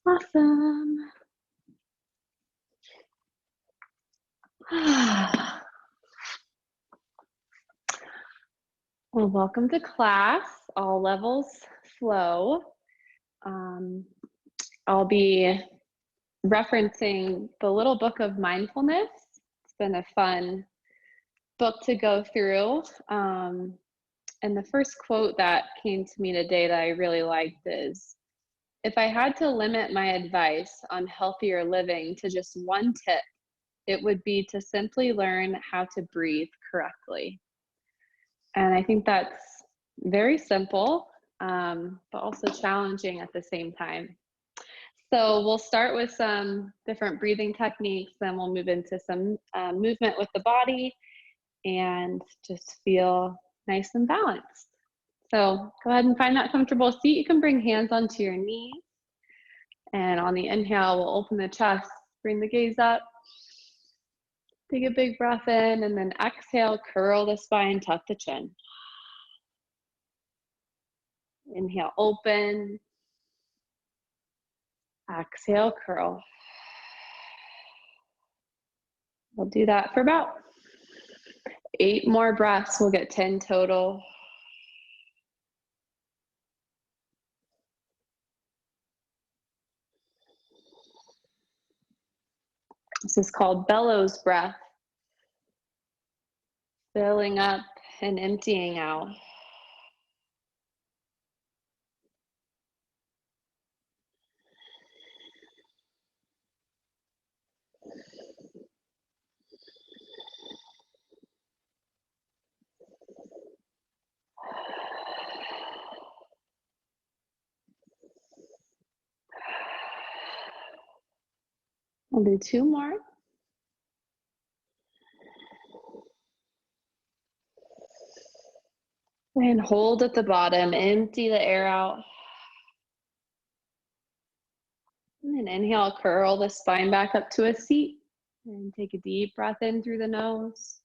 Awesome. Well, welcome to class, all levels flow. Um, I'll be referencing the Little Book of Mindfulness. It's been a fun book to go through. And the first quote that came to me today that I really liked is, if I had to limit my advice on healthier living to just one tip, it would be to simply learn how to breathe correctly. And I think that's very simple, but also challenging at the same time. So we'll start with some different breathing techniques, then we'll move into some movement with the body and just feel nice and balanced. So go ahead and find that comfortable seat. You can bring hands onto your knees. And on the inhale, we'll open the chest, bring the gaze up. Take a big breath in, and then exhale, curl the spine, tuck the chin. Inhale, open. Exhale, curl. We'll do that for about 8 more breaths. We'll get 10 total. This is called bellows breath. Filling up and emptying out. I'll do 2 more. And hold at the bottom, empty the air out. And then inhale, curl the spine back up to a seat. And take a deep breath in through the nose.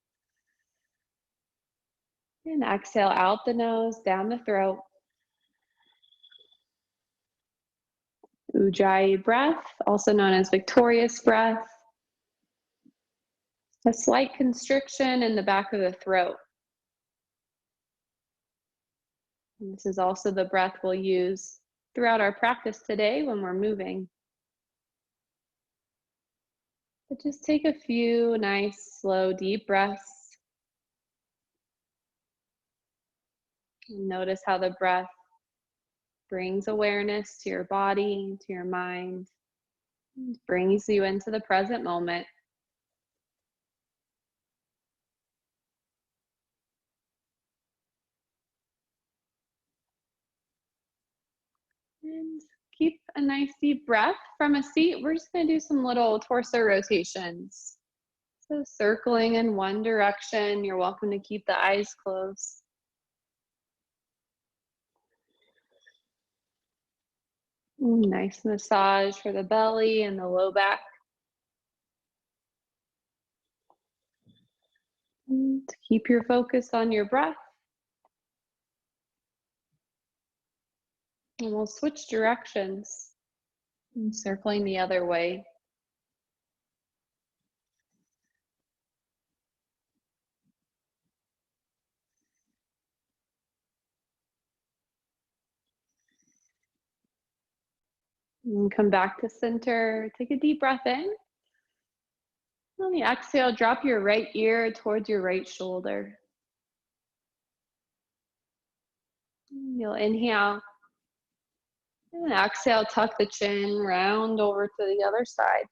And exhale out the nose, down the throat. Ujjayi breath, also known as victorious breath. A slight constriction in the back of the throat. And this is also the breath we'll use throughout our practice today when we're moving. But just take a few nice, slow, deep breaths. And notice how the breath brings awareness to your body, to your mind, and brings you into the present moment. And keep a nice deep breath. From a seat, we're just going to do some little torso rotations. So circling in one direction, you're welcome to keep the eyes closed. Nice massage for the belly and the low back. And keep your focus on your breath. And we'll switch directions, and circling the other way. And come back to center. Take a deep breath in. On the exhale, drop your right ear towards your right shoulder. You'll inhale. And exhale, tuck the chin, round over to the other side.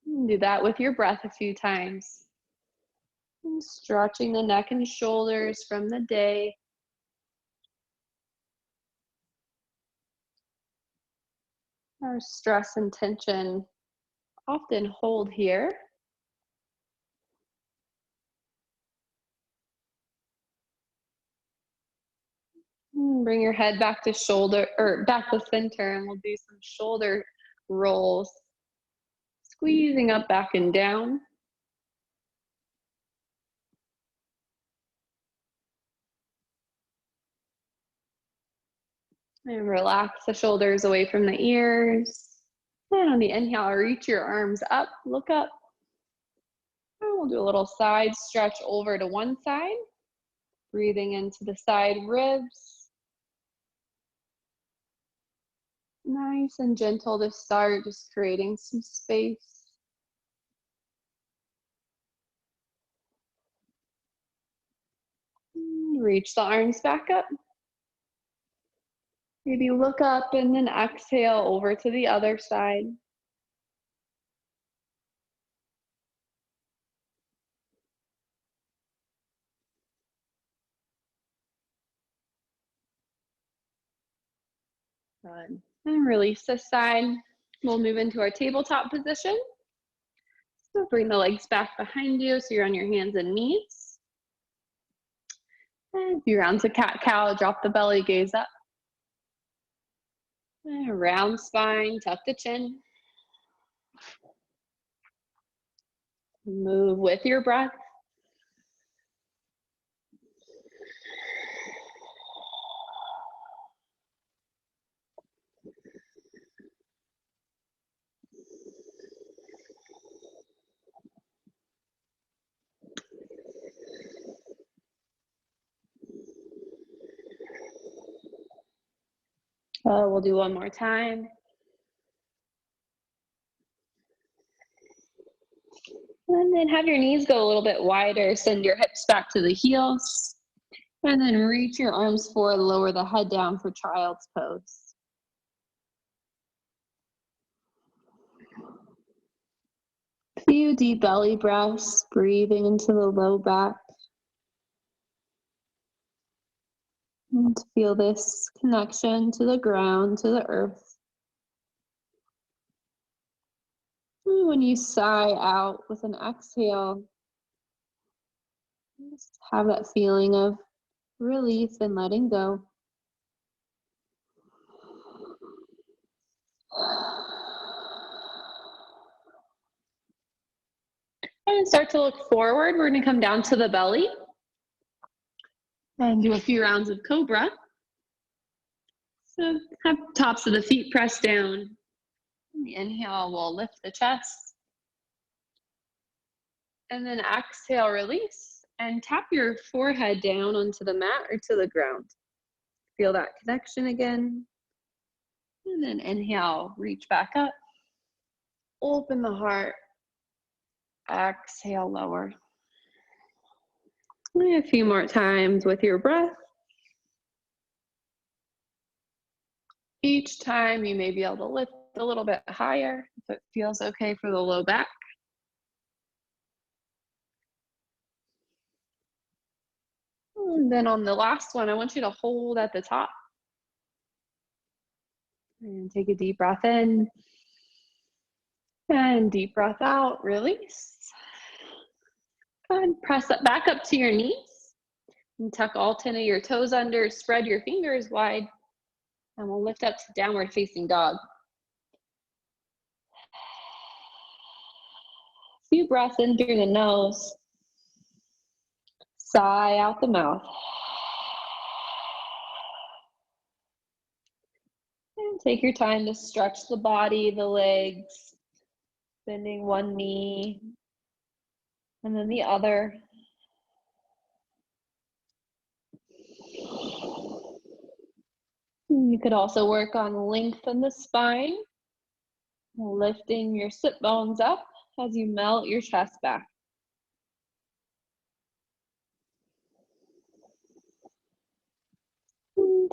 Do that with your breath a few times. And stretching the neck and shoulders from the day. Our stress and tension often hold here. Bring your head back to shoulder, or back to center, and we'll do some shoulder rolls. Squeezing up, back and down. And relax the shoulders away from the ears. And on the inhale, reach your arms up, look up. And we'll do a little side stretch over to one side. Breathing into the side ribs. Nice and gentle to start, just creating some space. Reach the arms back up. Maybe look up and then exhale over to the other side. Good. And release this side. We'll move into our tabletop position. So bring the legs back behind you so you're on your hands and knees. And if you round to cat-cow, drop the belly, gaze up. And round spine, tuck the chin. Move with your breath. We'll do one more time. And then have your knees go a little bit wider. Send your hips back to the heels. And then reach your arms forward, lower the head down for child's pose. Few deep belly breaths, breathing into the low back. And feel this connection to the ground, to the earth. And when you sigh out with an exhale, just have that feeling of release and letting go. And start to look forward. We're going to come down to the belly and do a few rounds of cobra. So have tops of the feet pressed down. On the inhale, we'll lift the chest. And then exhale, release. And tap your forehead down onto the mat or to the ground. Feel that connection again. And then inhale, reach back up. Open the heart. Exhale, lower. A few more times with your breath. Each time you may be able to lift a little bit higher if it feels okay for the low back. And then on the last one, I want you to hold at the top. And take a deep breath in. And deep breath out, release. And press it back up to your knees. And tuck all 10 of your toes under, spread your fingers wide. And we'll lift up to downward facing dog. A few breaths in through the nose. Sigh out the mouth. And take your time to stretch the body, the legs, bending one knee and then the other. You could also work on lengthen the spine, lifting your sit bones up as you melt your chest back.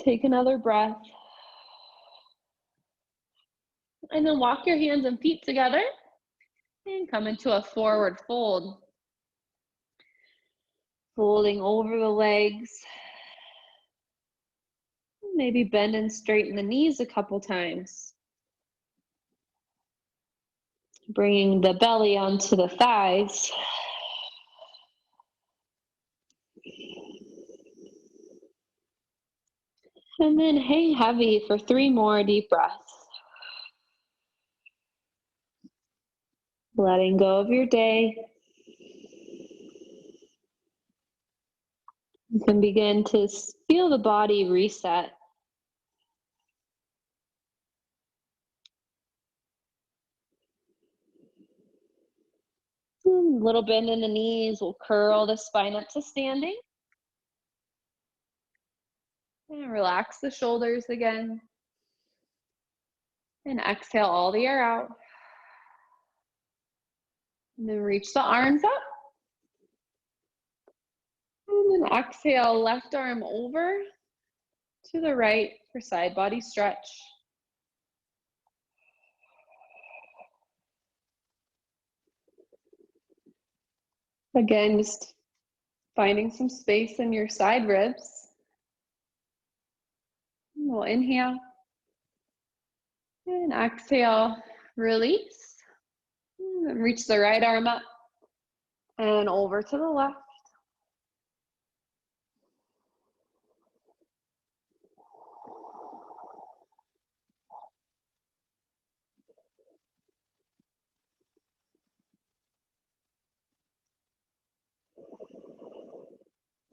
Take another breath. And then walk your hands and feet together and come into a forward fold. Folding over the legs. Maybe bend and straighten the knees a couple times. Bringing the belly onto the thighs. And then hang heavy for 3 more deep breaths. Letting go of your day. You can begin to feel the body reset. Little bend in the knees. We'll curl the spine up to standing. And relax the shoulders again. And exhale all the air out. And then reach the arms up. And then exhale, left arm over to the right for side body stretch. Again, just finding some space in your side ribs. We'll inhale. And exhale, release. And then reach the right arm up and over to the left.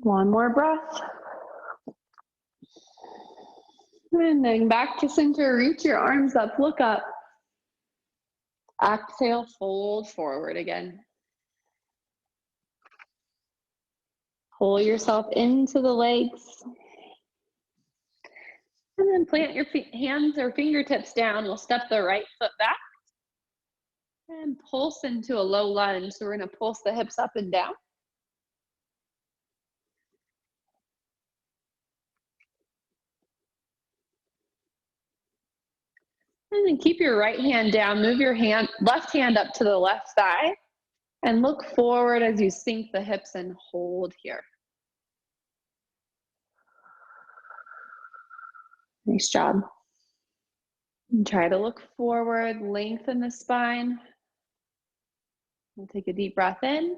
One more breath. And then back to center, reach your arms up, look up. Exhale, fold forward again. Pull yourself into the legs. And then plant your hands or fingertips down. We'll step the right foot back. And pulse into a low lunge. So we're going to pulse the hips up and down. And then keep your right hand down. Move your left hand up to the left thigh. And look forward as you sink the hips and hold here. Nice job. And try to look forward, lengthen the spine. We'll take a deep breath in.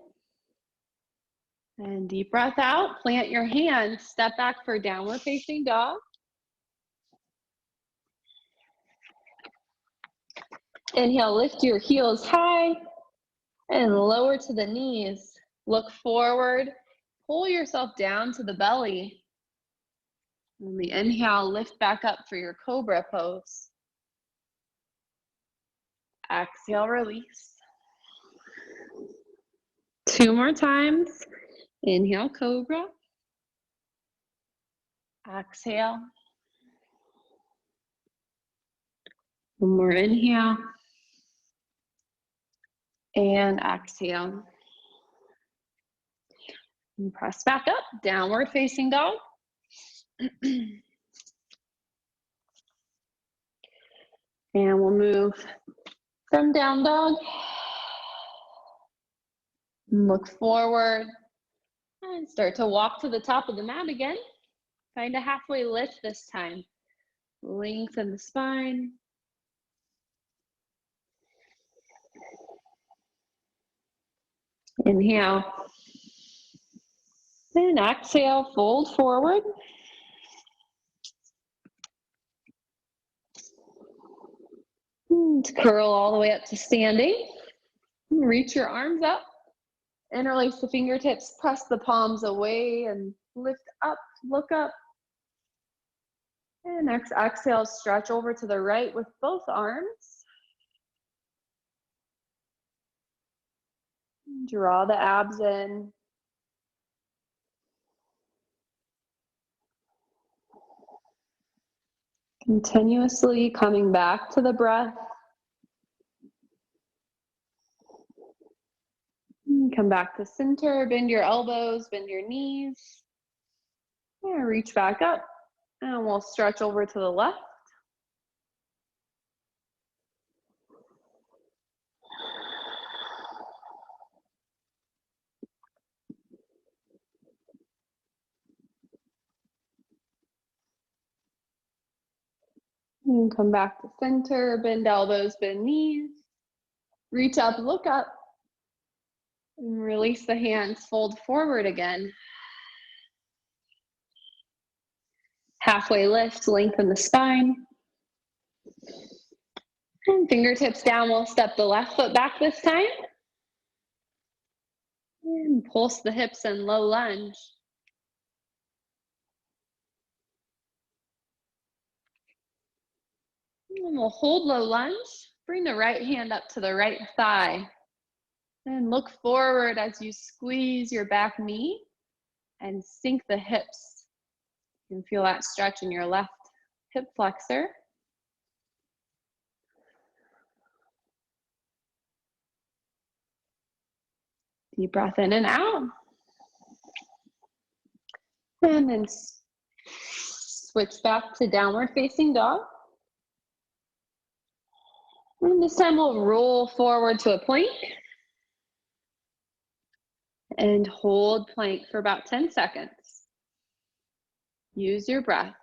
And deep breath out. Plant your hands. Step back for downward facing dog. Inhale, lift your heels high and lower to the knees. Look forward. Pull yourself down to the belly. On the inhale, lift back up for your cobra pose. Exhale, release. 2 more times. Inhale, cobra. Exhale. 1 more inhale. And exhale. And press back up, downward facing dog. And we'll move from down dog. Look forward. And start to walk to the top of the mat again. Find a halfway lift this time. Lengthen the spine. Inhale. And exhale, fold forward. And curl all the way up to standing. Reach your arms up. Interlace the fingertips, press the palms away and lift up, look up. And next exhale, stretch over to the right with both arms. Draw the abs in. Continuously coming back to the breath. Come back to center, bend your elbows, bend your knees. And reach back up. And we'll stretch over to the left. And come back to center, bend elbows, bend knees. Reach up, look up. And release the hands, fold forward again. Halfway lift, lengthen the spine. And fingertips down, we'll step the left foot back this time. And pulse the hips in low lunge. And we'll hold low lunge. Bring the right hand up to the right thigh. And look forward as you squeeze your back knee and sink the hips. You can feel that stretch in your left hip flexor. Deep breath in and out. And then switch back to downward facing dog. And this time we'll roll forward to a plank. And hold plank for about 10 seconds. Use your breath.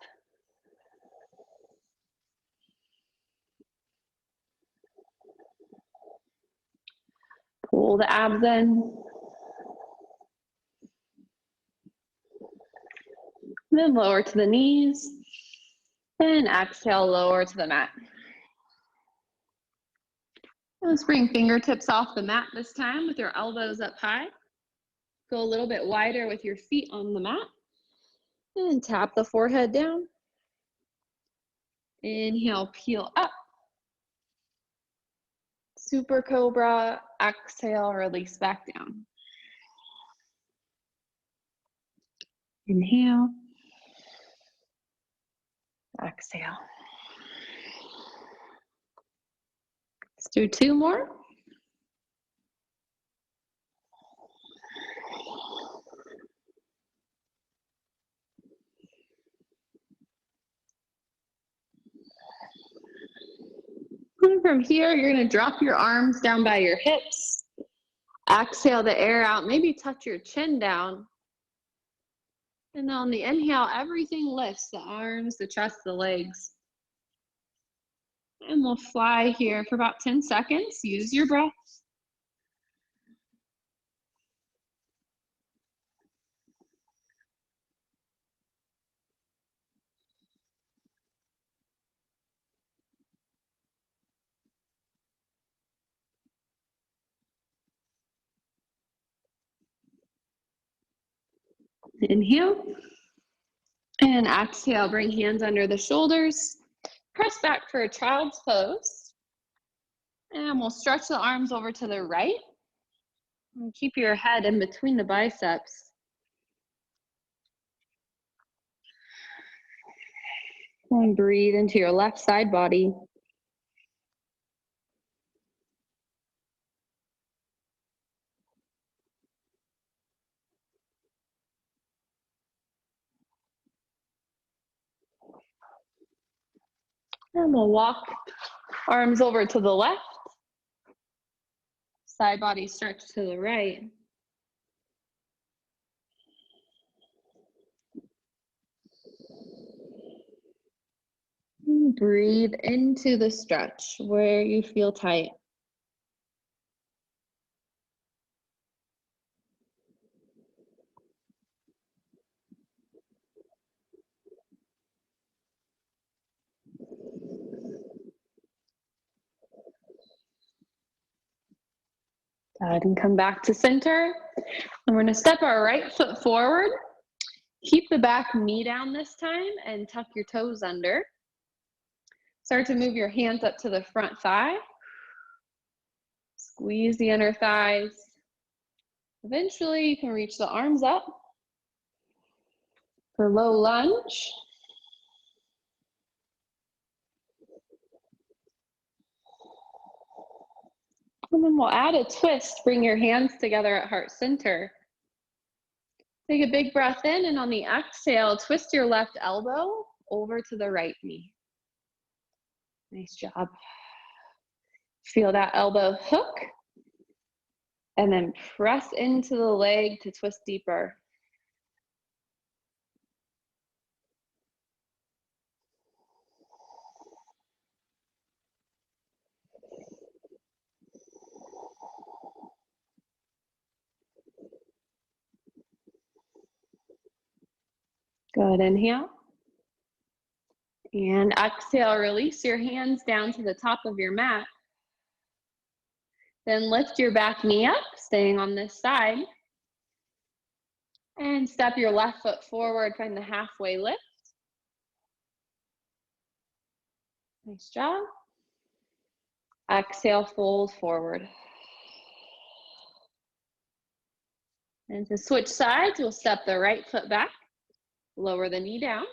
Pull the abs in. Then lower to the knees. And exhale, lower to the mat. Let's bring fingertips off the mat this time with your elbows up high. Go a little bit wider with your feet on the mat. And tap the forehead down. Inhale, peel up. Super Cobra. Exhale, release back down. Inhale. Exhale. Let's do 2 more. And from here, you're going to drop your arms down by your hips. Exhale the air out. Maybe touch your chin down. And then on the inhale, everything lifts. The arms, the chest, the legs. And we'll fly here for about 10 seconds. Use your breath. Inhale. And exhale, bring hands under the shoulders. Press back for a child's pose. And we'll stretch the arms over to the right. And keep your head in between the biceps. And breathe into your left side body. And we'll walk arms over to the left. Side body stretch to the right. And breathe into the stretch where you feel tight. Go ahead and come back to center. And we're going to step our right foot forward. Keep the back knee down this time and tuck your toes under. Start to move your hands up to the front thigh. Squeeze the inner thighs. Eventually, you can reach the arms up for low lunge. And then we'll add a twist. Bring your hands together at heart center. Take a big breath in, and on the exhale, twist your left elbow over to the right knee. Nice job. Feel that elbow hook, and then press into the leg to twist deeper. Good, inhale. And exhale, release your hands down to the top of your mat. Then lift your back knee up, staying on this side. And step your left foot forward, find the halfway lift. Nice job. Exhale, fold forward. And to switch sides, we'll step the right foot back, lower the knee down.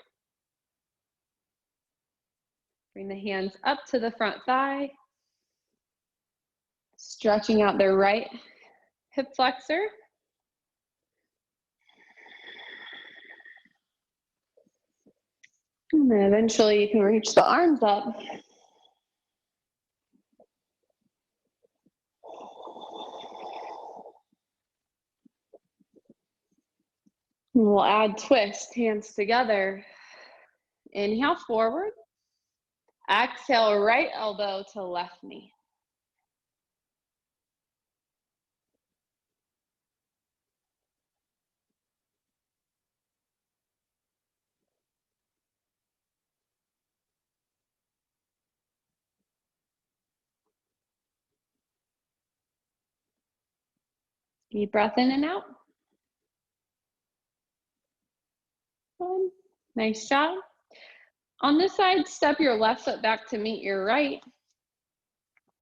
Bring the hands up to the front thigh, stretching out the right hip flexor. And then eventually you can reach the arms up. And we'll add twist, hands together. Inhale forward. Exhale, right elbow to left knee. Deep breath in and out. Good. Nice job. On this side, step your left foot back to meet your right.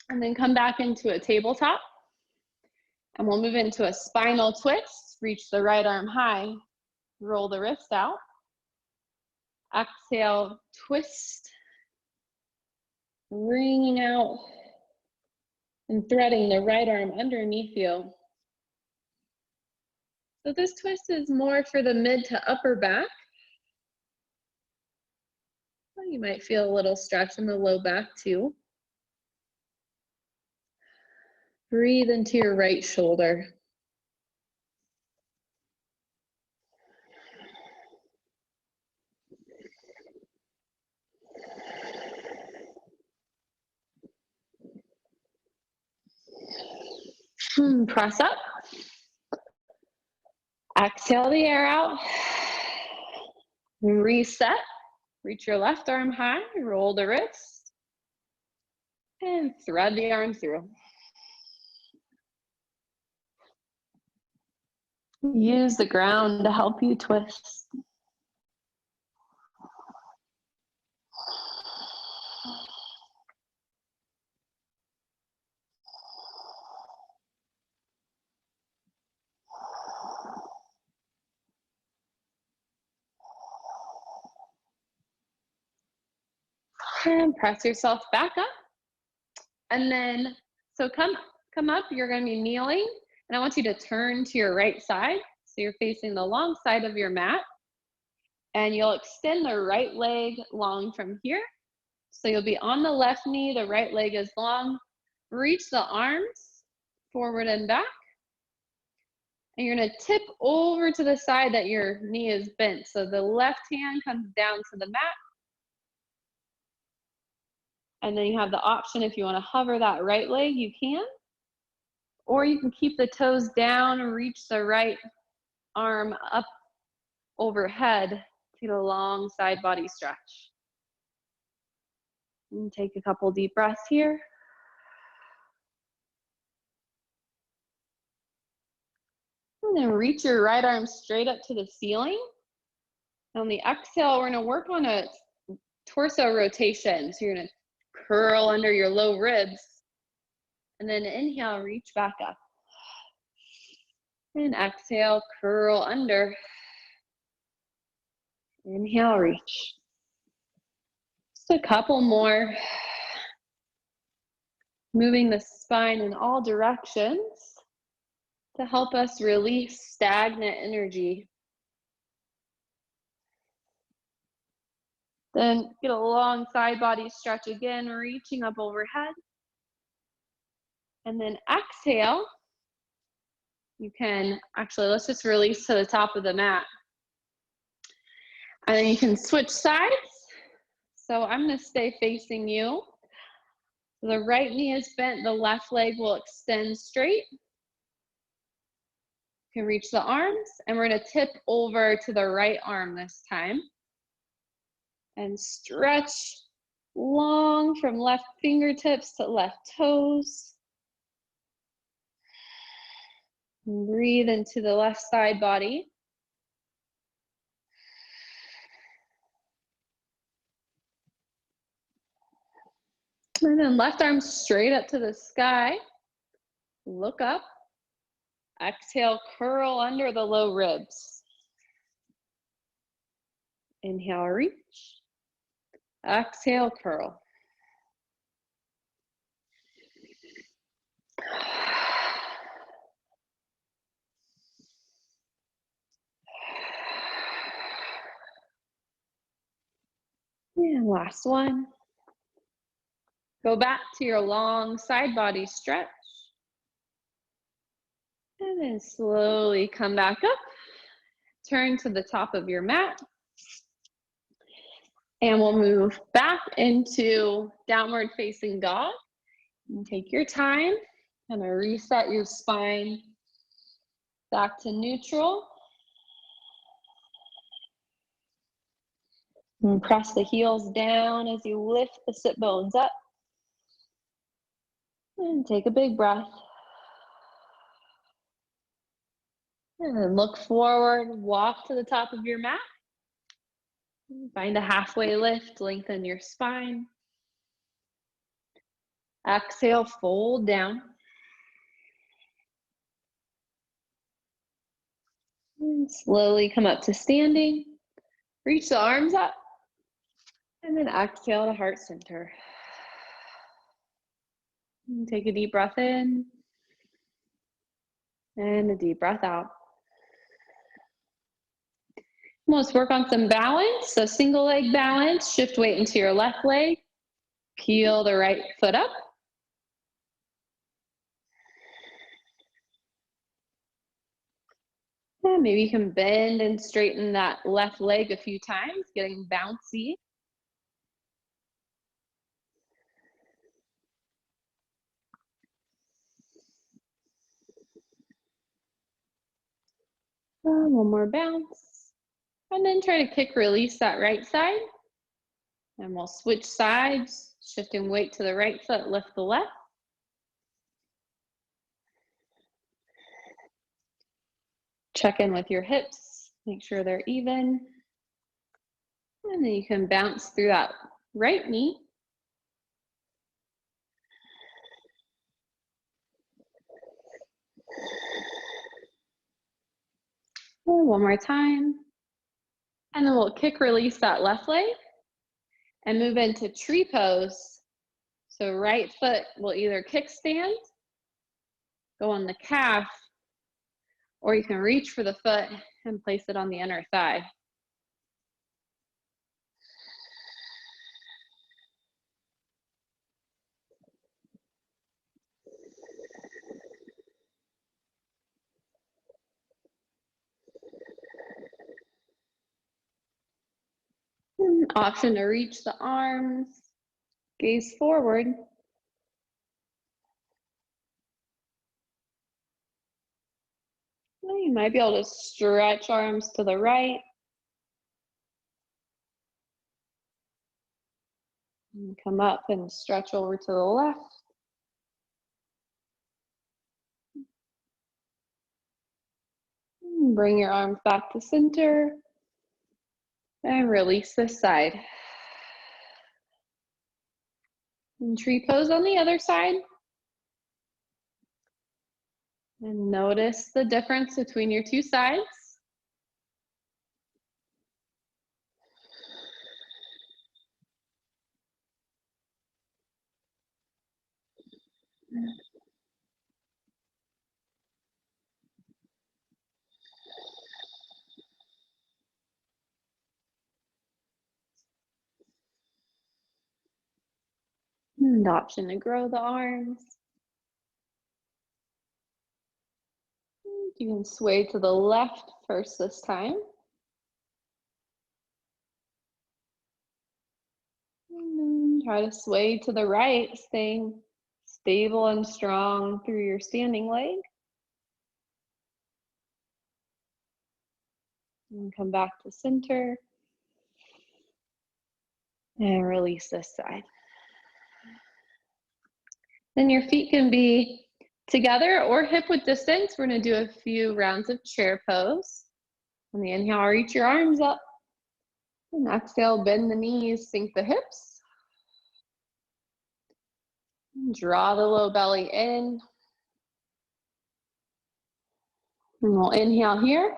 And then come back into a tabletop. And we'll move into a spinal twist. Reach the right arm high. Roll the wrist out. Exhale, twist. Bringing out and threading the right arm underneath you. So this twist is more for the mid to upper back. You might feel a little stretch in the low back too. Breathe into your right shoulder. Press up. Exhale the air out. Reset. Reach your left arm high. Roll the wrist. And thread the arm through. Use the ground to help you twist. And press yourself back up. And then, so come up, you're gonna be kneeling, and I want you to turn to your right side. So you're facing the long side of your mat, and you'll extend the right leg long from here. So you'll be on the left knee, the right leg is long. Reach the arms forward and back. And you're gonna tip over to the side that your knee is bent. So the left hand comes down to the mat. And then you have the option, if you wanna hover that right leg, you can. Or you can keep the toes down and reach the right arm up overhead to get a long side body stretch. And take a couple deep breaths here. And then reach your right arm straight up to the ceiling. On the exhale, we're gonna work on a torso rotation. So you're gonna curl under your low ribs. And then inhale, reach back up. And exhale, curl under. Inhale, reach. Just a couple more. Moving the spine in all directions to help us release stagnant energy. Then get a long side body stretch again, reaching up overhead. And then exhale. You can, actually, let's just release to the top of the mat. And then you can switch sides. So I'm gonna stay facing you. The right knee is bent, the left leg will extend straight. You can reach the arms, and we're gonna tip over to the right arm this time. And stretch long from left fingertips to left toes. And breathe into the left side body. And then left arm straight up to the sky. Look up. Exhale, curl under the low ribs. Inhale, reach. Exhale, curl. And last one. Go back to your long side body stretch. And then slowly come back up. Turn to the top of your mat. And we'll move back into downward facing dog. And take your time. Kind of reset your spine back to neutral. And press the heels down as you lift the sit bones up. And take a big breath. And then look forward, walk to the top of your mat. Find a halfway lift, lengthen your spine. Exhale, fold down. And slowly come up to standing. Reach the arms up. And then exhale to heart center. And take a deep breath in. And a deep breath out. Let's work on some balance. So single leg balance, shift weight into your left leg. Peel the right foot up. And maybe you can bend and straighten that left leg a few times, getting bouncy. One more bounce. And then try to kick release that right side. And we'll switch sides, shifting weight to the right foot, lift the left. Check in with your hips, make sure they're even. And then you can bounce through that right knee. One more time. And then we'll kick release that left leg and move into tree pose. So right foot will either kickstand, go on the calf, or you can reach for the foot and place it on the inner thigh. Option to reach the arms, gaze forward. You might be able to stretch arms to the right. And come up and stretch over to the left. Bring your arms back to center. And release this side. And tree pose on the other side. And notice the difference between your two sides. And option to grow the arms. You can sway to the left first this time. And then try to sway to the right, staying stable and strong through your standing leg. And come back to center. And release this side. Then your feet can be together or hip width distance. We're going to do a few rounds of chair pose. On the inhale, reach your arms up. And exhale, bend the knees, sink the hips. And draw the low belly in. And we'll inhale here.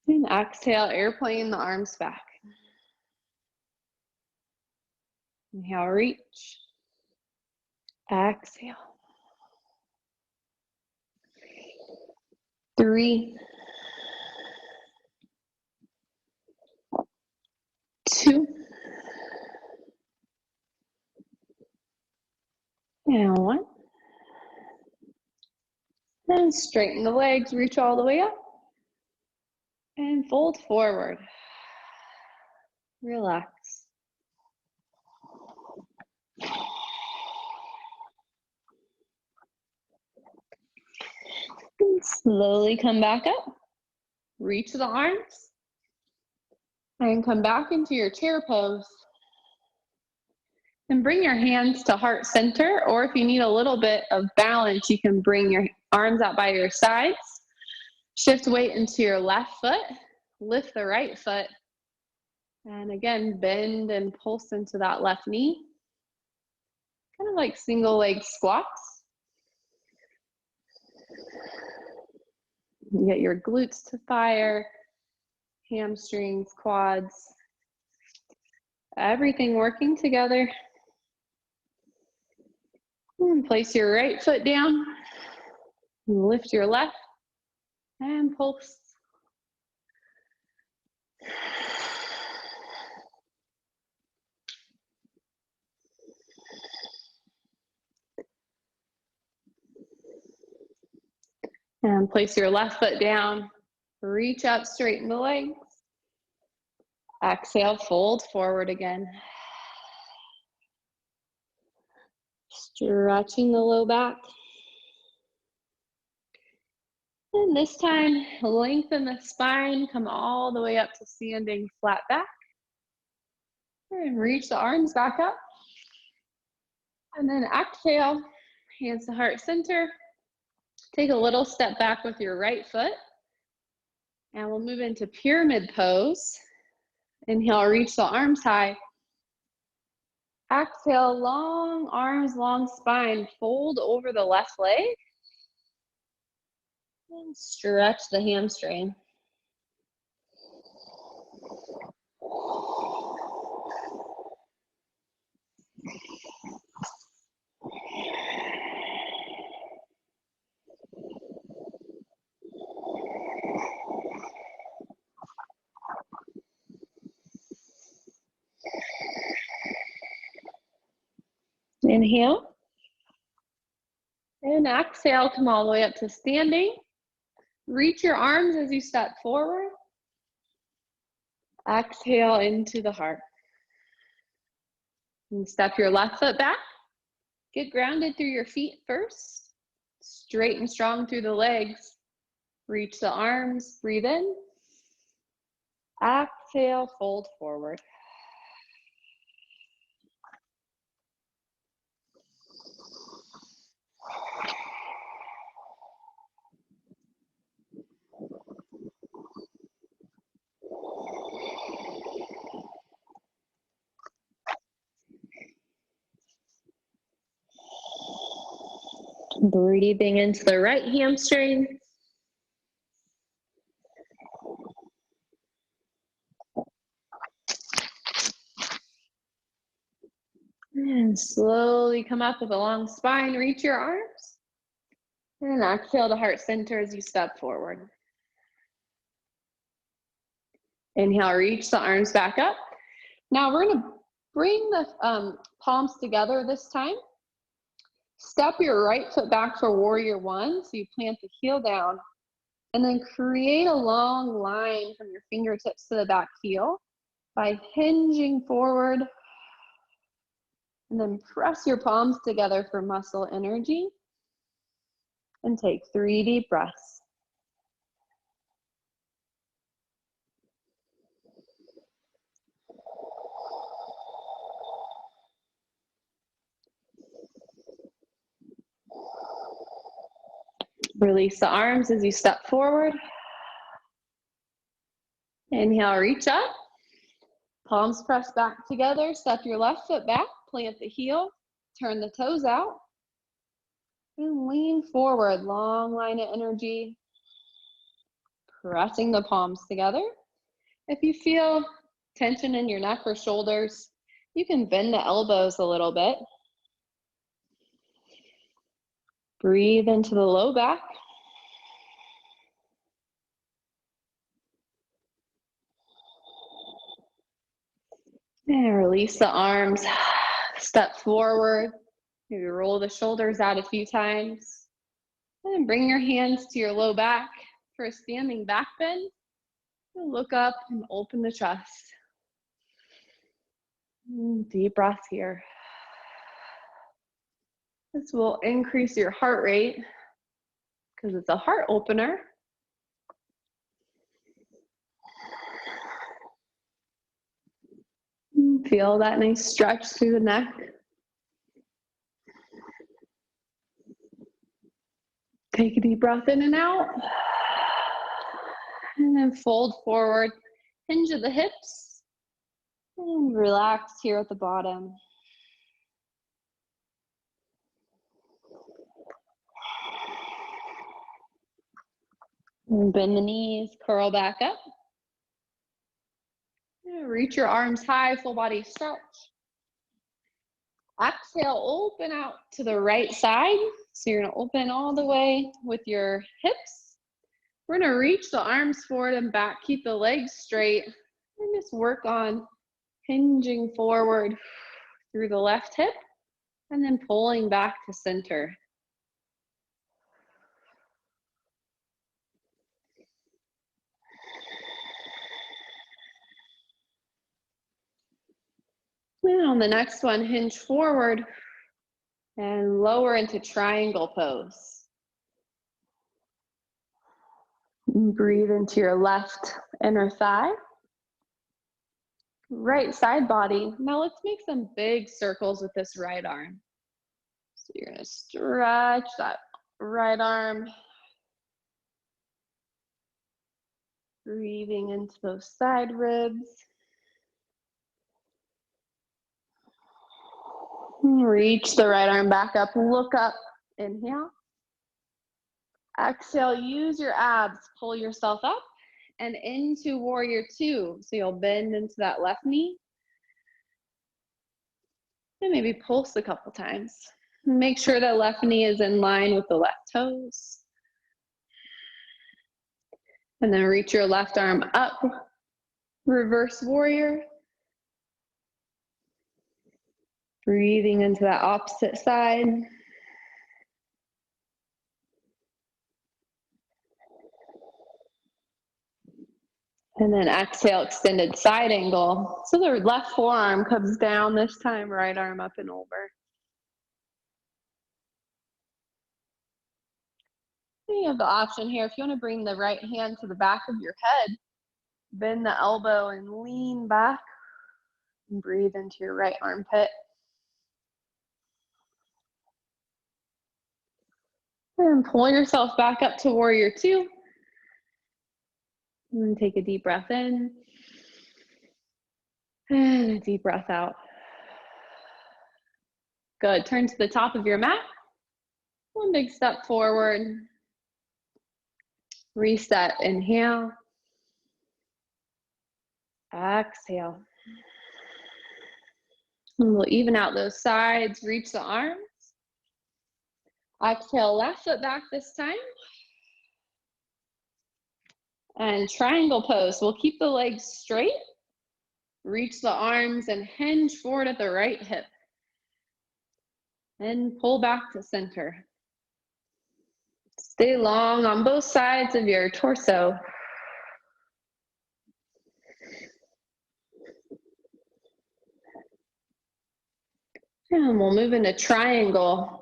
And exhale, airplane the arms back. Inhale, reach. Exhale. 3, 2, and 1. Then straighten the legs, reach all the way up. And fold forward. Relax. And slowly come back up. Reach the arms. And come back into your chair pose. And bring your hands to heart center, or if you need a little bit of balance, you can bring your arms out by your sides. Shift weight into your left foot. Lift the right foot. And again, bend and pulse into that left knee. Kind of like single leg squats. You get your glutes to fire, hamstrings, quads, everything working together. And place your right foot down. Lift your left and pulse. And place your left foot down. Reach up, straighten the legs. Exhale, fold forward again. Stretching the low back. And this time, lengthen the spine, come all the way up to standing flat back. And reach the arms back up. And then exhale, hands to heart center. Take a little step back with your right foot. And we'll move into pyramid pose. Inhale, reach the arms high. Exhale, long arms, long spine. Fold over the left leg. And stretch the hamstring. Inhale. And exhale, come all the way up to standing. Reach your arms as you step forward. Exhale into the heart. And step your left foot back. Get grounded through your feet first. Straight and strong through the legs. Reach the arms, breathe in. Exhale, fold forward. Breathing into the right hamstring. And slowly come up with a long spine, reach your arms. And exhale to heart center as you step forward. Inhale, reach the arms back up. Now we're gonna bring the palms together this time. Step your right foot back for warrior one, so you plant the heel down. And then create a long line from your fingertips to the back heel by hinging forward. And then press your palms together for muscle energy. And take 3 deep breaths. Release the arms as you step forward. Inhale, reach up. Palms press back together. Step your left foot back. Plant the heel. Turn the toes out. And lean forward. Long line of energy. pressing the palms together. If you feel tension in your neck or shoulders, you can bend the elbows a little bit. Breathe into the low back. And release the arms. Step forward. Maybe roll the shoulders out a few times. And then bring your hands to your low back for a standing back bend. And look up and open the chest. Deep breath here. This will increase your heart rate because it's a heart opener. Feel that nice stretch through the neck. Take a deep breath in and out. And then fold forward, hinge at the hips, and relax here at the bottom. And bend the knees, curl back up. Reach your arms high, full body stretch. Exhale, open out to the right side. So you're gonna open all the way with your hips. We're gonna reach the arms forward and back, keep the legs straight, and just work on hinging forward through the left hip, and then pulling back to center. And on the next one, hinge forward and lower into triangle pose. And breathe into your left inner thigh. Right side body. Now let's make some big circles with this right arm. So you're gonna stretch that right arm. Breathing into those side ribs. Reach the right arm back up, look up, inhale. Exhale, use your abs, pull yourself up and into warrior two. So you'll bend into that left knee. And maybe pulse a couple times. Make sure that left knee is in line with the left toes. And then reach your left arm up, reverse warrior. Breathing into that opposite side. And then exhale, extended side angle. So the left forearm comes down this time, right arm up and over. You have the option here, if you want to bring the right hand to the back of your head, bend the elbow and lean back. And breathe into your right armpit. And pull yourself back up to warrior two. And then take a deep breath in. And a deep breath out. Good, turn to the top of your mat. One big step forward. Reset, inhale. Exhale. And we'll even out those sides, reach the arms. Exhale, left foot back this time. And triangle pose, we'll keep the legs straight. Reach the arms and hinge forward at the right hip. And pull back to center. Stay long on both sides of your torso. And we'll move into triangle.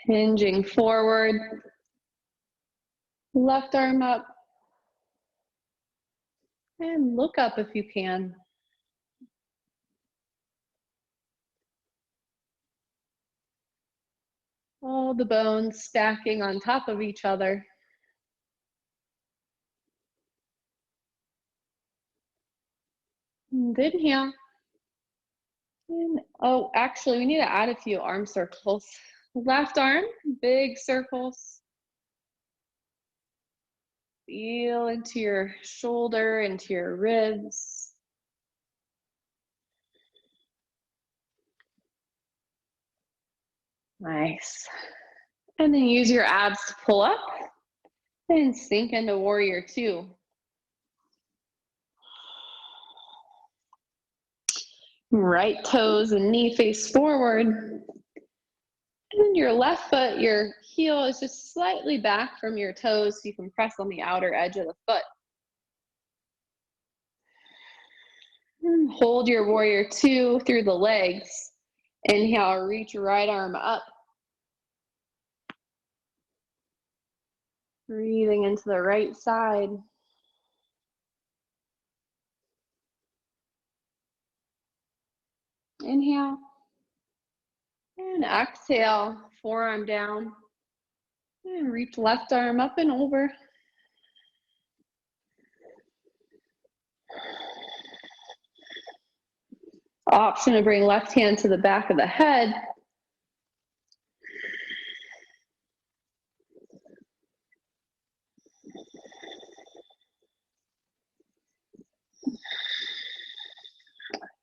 Hinging forward. Left arm up. And look up if you can. All the bones stacking on top of each other. And inhale. And, oh, actually, we need to add a few arm circles. Left arm, big circles. Feel into your shoulder, into your ribs. Nice. And then use your abs to pull up and sink into warrior two. Right toes and knee face forward. And your left foot, your heel is just slightly back from your toes so you can press on the outer edge of the foot. And hold your warrior two through the legs. Inhale, reach right arm up. Breathing into the right side. Inhale. And exhale, forearm down. And reach left arm up and over. Option to bring left hand to the back of the head.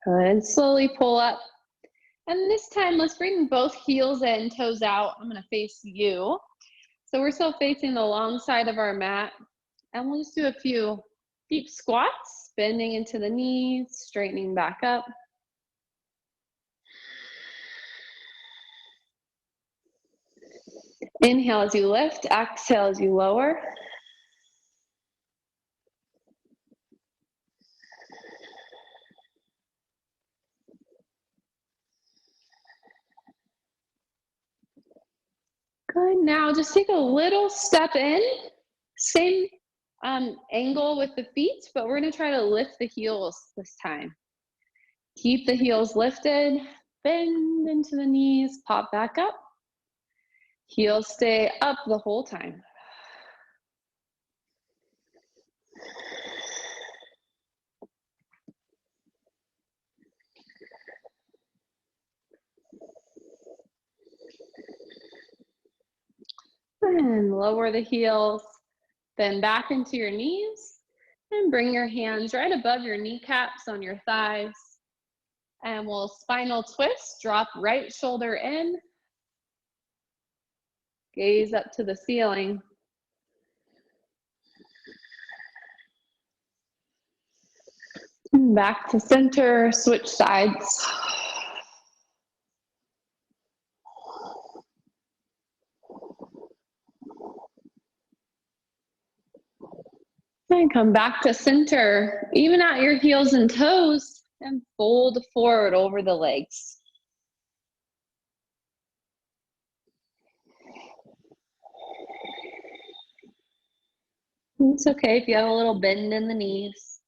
Good, and slowly pull up. And this time, let's bring both heels in, toes out. I'm gonna face you. So we're still facing the long side of our mat. And we'll just do a few deep squats, bending into the knees, straightening back up. Inhale as you lift, exhale as you lower. Good, now just take a little step in. Same angle with the feet, but we're gonna try to lift the heels this time. Keep the heels lifted, bend into the knees, pop back up. Heels stay up the whole time. And lower the heels, bend back into your knees, and bring your hands right above your kneecaps on your thighs. And we'll spinal twist, drop right shoulder in, gaze up to the ceiling. Back to center, switch sides. And come back to center. Even out your heels and toes and fold forward over the legs. It's okay if you have a little bend in the knees.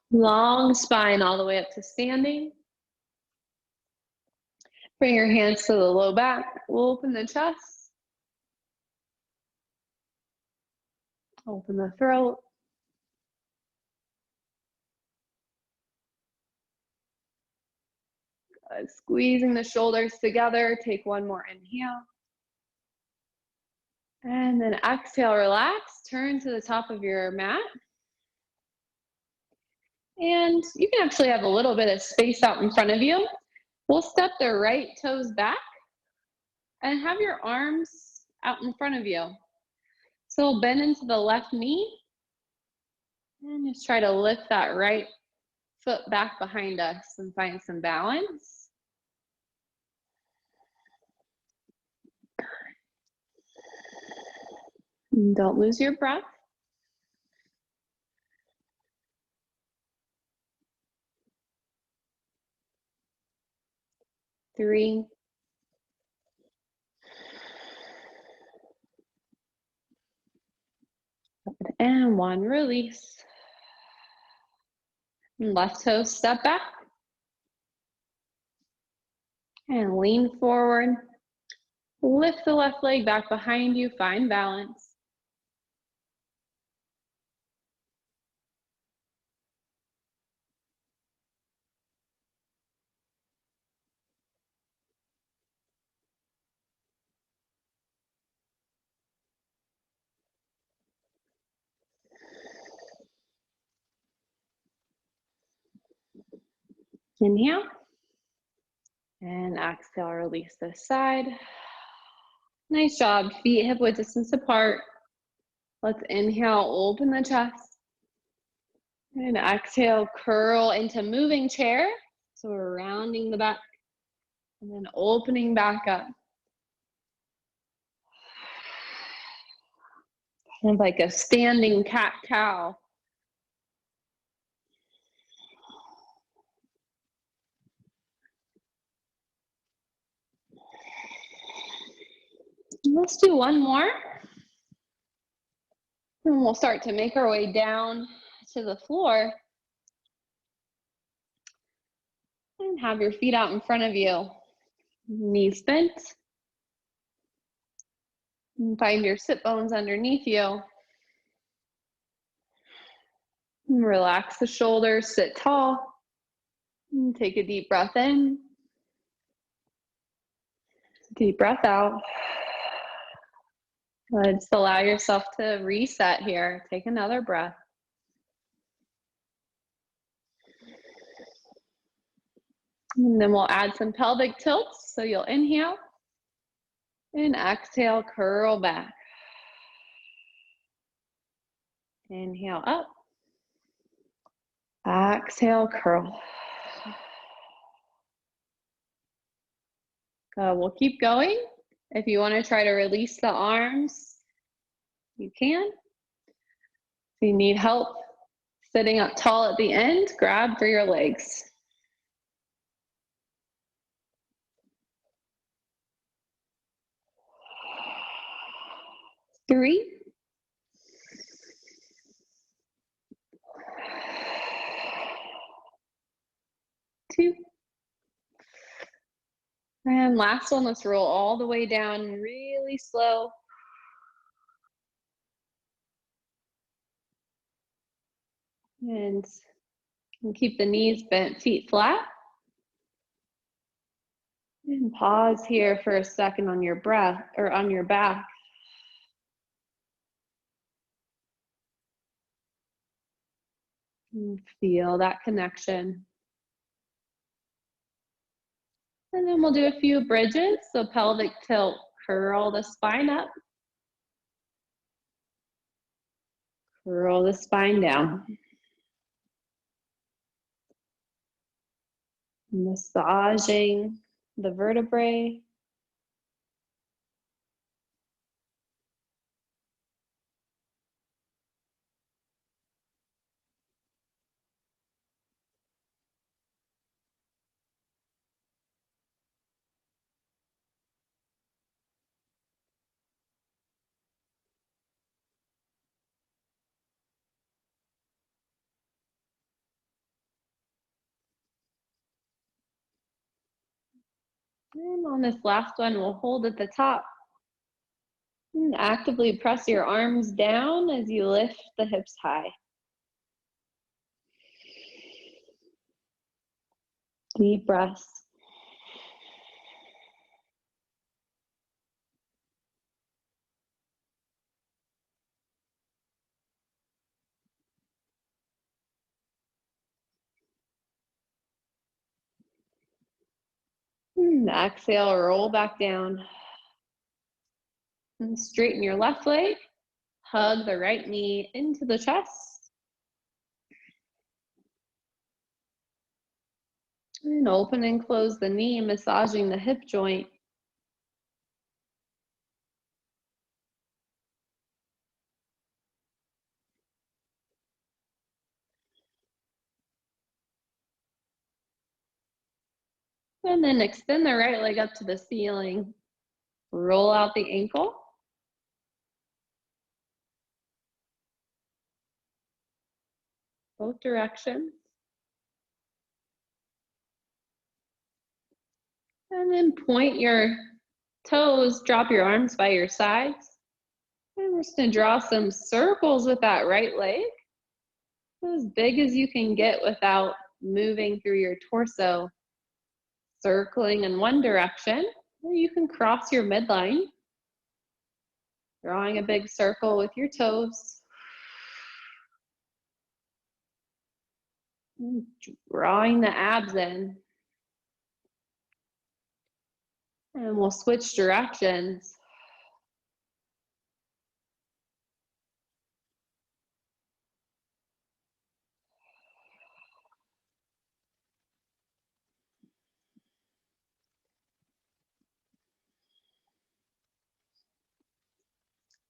Long spine all the way up to standing. Bring your hands to the low back. We'll open the chest. Open the throat. Squeezing the shoulders together. Take one more inhale. And then exhale, relax. Turn to the top of your mat. And you can actually have a little bit of space out in front of you. We'll step the right toes back and have your arms out in front of you. So we'll bend into the left knee and just try to lift that right foot back behind us and find some balance. And don't lose your breath. 3, and 1, release. And left toe step back. And lean forward. Lift the left leg back behind you, find balance. Inhale. And exhale, release this side. Nice job, feet hip-width distance apart. Let's inhale, open the chest. And exhale, curl into moving chair. So we're rounding the back and then opening back up. Kind of like a standing cat-cow. Let's do one more. And we'll start to make our way down to the floor. And have your feet out in front of you. Knees bent. And find your sit bones underneath you. And relax the shoulders, sit tall. And take a deep breath in. Deep breath out. Just allow yourself to reset here. Take another breath. And then we'll add some pelvic tilts. So you'll inhale and exhale, curl back. Inhale up. Exhale, curl. We'll keep going. If you want to try to release the arms, you can. If you need help sitting up tall at the end, grab for your legs. 3, 2, and last one, let's roll all the way down really slow. And keep the knees bent, feet flat. And pause here for a second on your breath or on your back. And feel that connection. And then we'll do a few bridges. So pelvic tilt, curl the spine up. Curl the spine down. Massaging the vertebrae. And on this last one, we'll hold at the top. And actively press your arms down as you lift the hips high. Deep breaths. And exhale, roll back down. And straighten your left leg. Hug the right knee into the chest. And open and close the knee, massaging the hip joint. And then extend the right leg up to the ceiling. Roll out the ankle. Both directions. And then point your toes, drop your arms by your sides. And we're just gonna draw some circles with that right leg, as big as you can get without moving through your torso, circling in one direction, or you can cross your midline, drawing a big circle with your toes. Drawing the abs in. And we'll switch directions.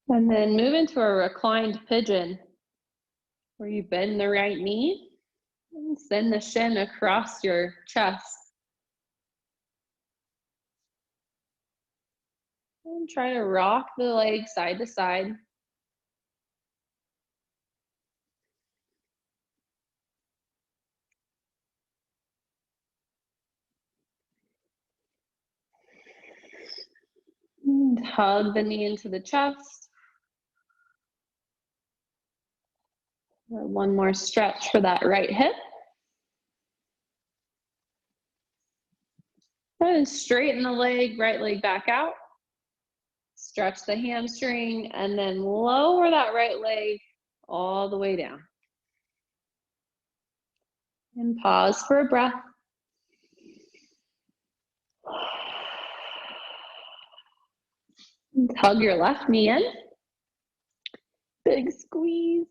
And then move into a reclined pigeon, where you bend the right knee and send the shin across your chest. And try to rock the leg side to side. And hug the knee into the chest. One more stretch for that right hip. And straighten the leg, right leg back out. Stretch the hamstring and then lower that right leg all the way down. And pause for a breath. And hug your left knee in. Big squeeze.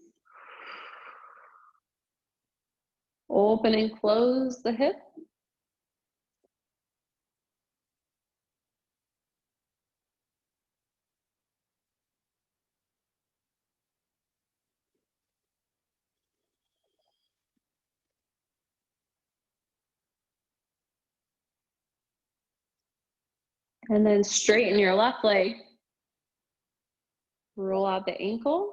Open and close the hip. And then straighten your left leg. Roll out the ankle.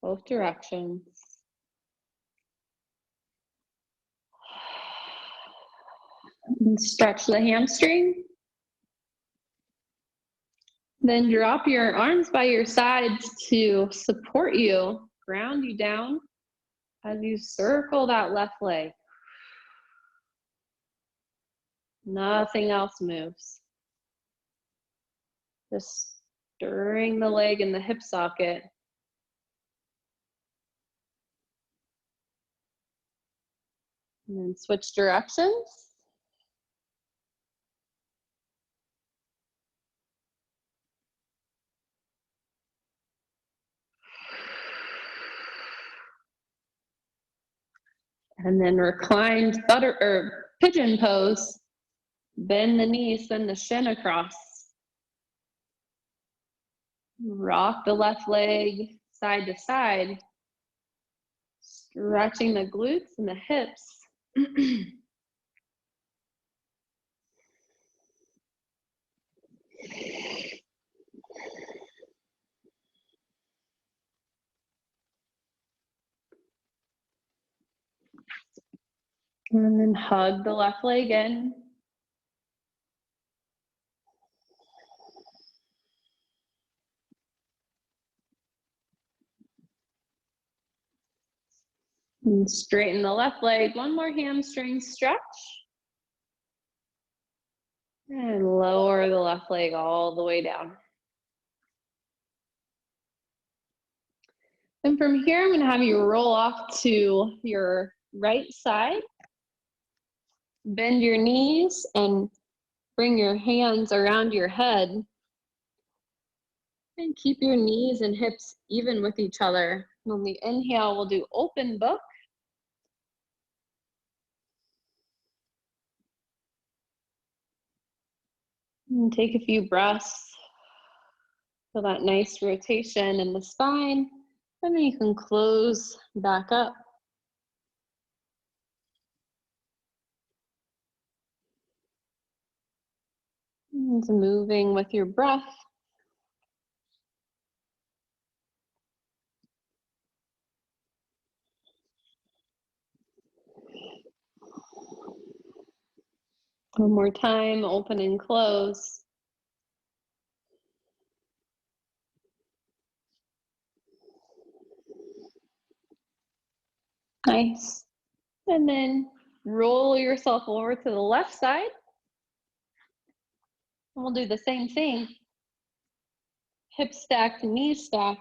Both directions. And stretch the hamstring. Then drop your arms by your sides to support you, ground you down as you circle that left leg. Nothing else moves. Just stirring the leg in the hip socket. And then switch directions. And then reclined pigeon pose. Bend the knees, send the shin across. Rock the left leg side to side. Stretching the glutes and the hips. And then hug the left leg in. And straighten the left leg. One more hamstring stretch. And lower the left leg all the way down. And from here, I'm gonna have you roll off to your right side. Bend your knees and bring your hands around your head. And keep your knees and hips even with each other. On the inhale, we'll do open book. And take a few breaths. Feel that nice rotation in the spine. And then you can close back up. And moving with your breath. One more time, open and close. Nice. And then roll yourself over to the left side. And we'll do the same thing. Hips stacked, knees stacked.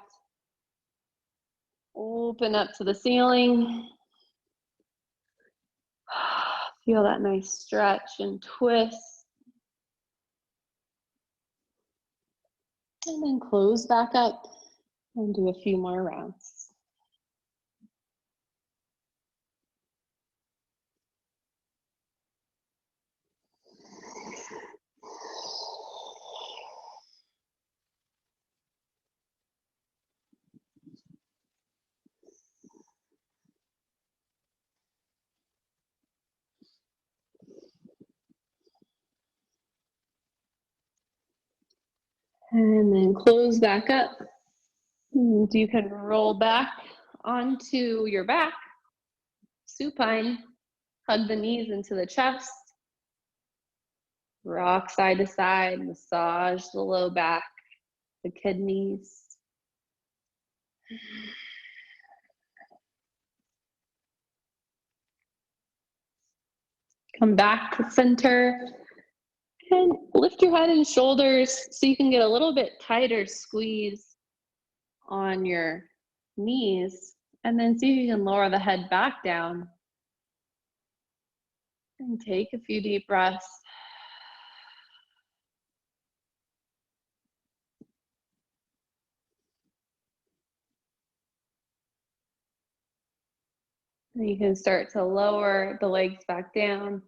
Open up to the ceiling. Feel that nice stretch and twist. And then close back up and do a few more rounds. And then close back up. And you can roll back onto your back. Supine. Hug the knees into the chest. Rock side to side. Massage the low back, the kidneys. Come back to center. And lift your head and shoulders so you can get a little bit tighter squeeze on your knees. And then see if you can lower the head back down. And take a few deep breaths. And you can start to lower the legs back down.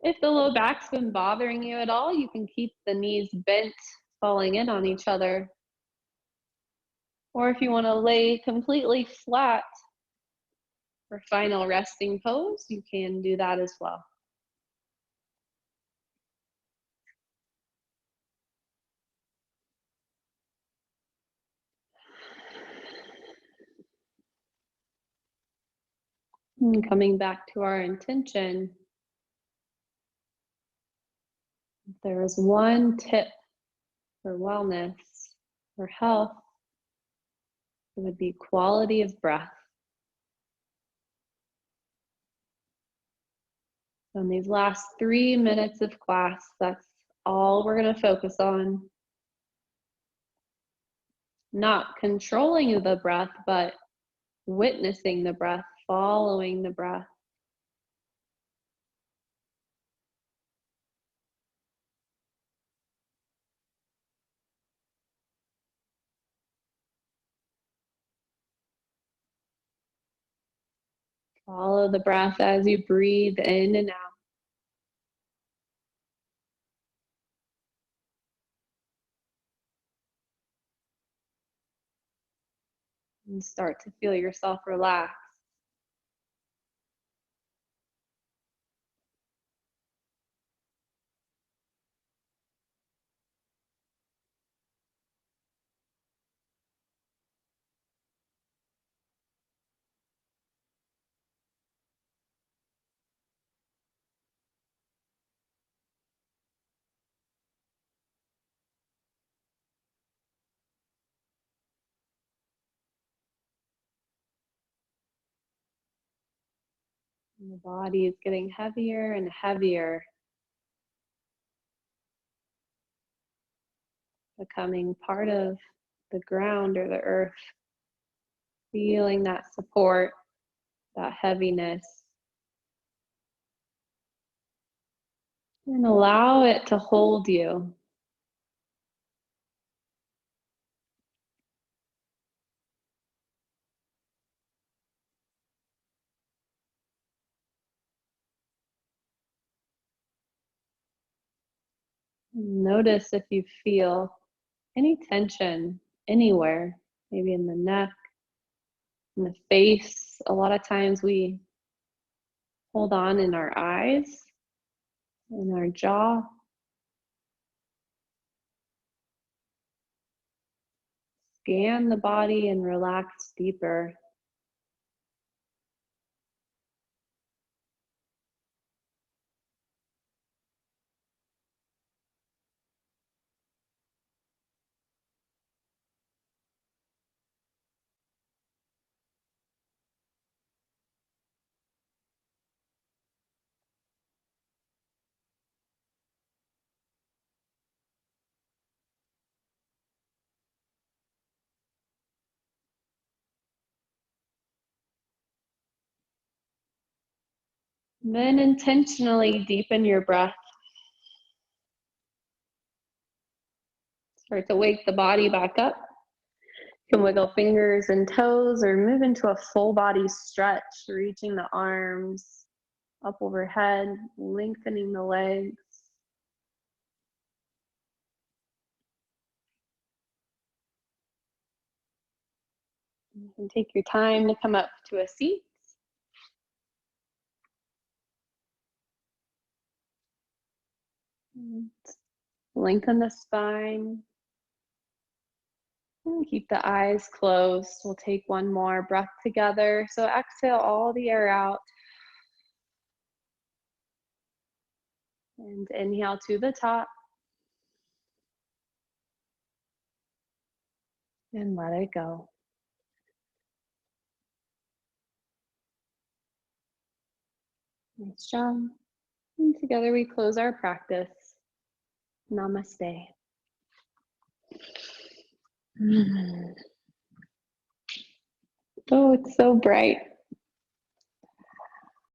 If the low back's been bothering you at all, you can keep the knees bent, falling in on each other. Or if you want to lay completely flat for final resting pose, you can do that as well. And coming back to our intention, if there is one tip for wellness, for health, it would be quality of breath. So in these last 3 minutes of class, that's all we're going to focus on. Not controlling the breath, but witnessing the breath, following the breath. Follow the breath as you breathe in and out. And start to feel yourself relax. And the body is getting heavier and heavier, becoming part of the ground or the earth, feeling that support, that heaviness. And allow it to hold you. Notice if you feel any tension anywhere, maybe in the neck, in the face. A lot of times we hold on in our eyes, in our jaw. Scan the body and relax deeper. And then intentionally deepen your breath. Start to wake the body back up. You can wiggle fingers and toes or move into a full body stretch, reaching the arms up overhead, lengthening the legs. You can take your time to come up to a seat. Lengthen the spine. And keep the eyes closed. We'll take one more breath together. So exhale all the air out. And inhale to the top. And let it go. Nice job. And together we close our practice. Namaste. Oh, it's so bright.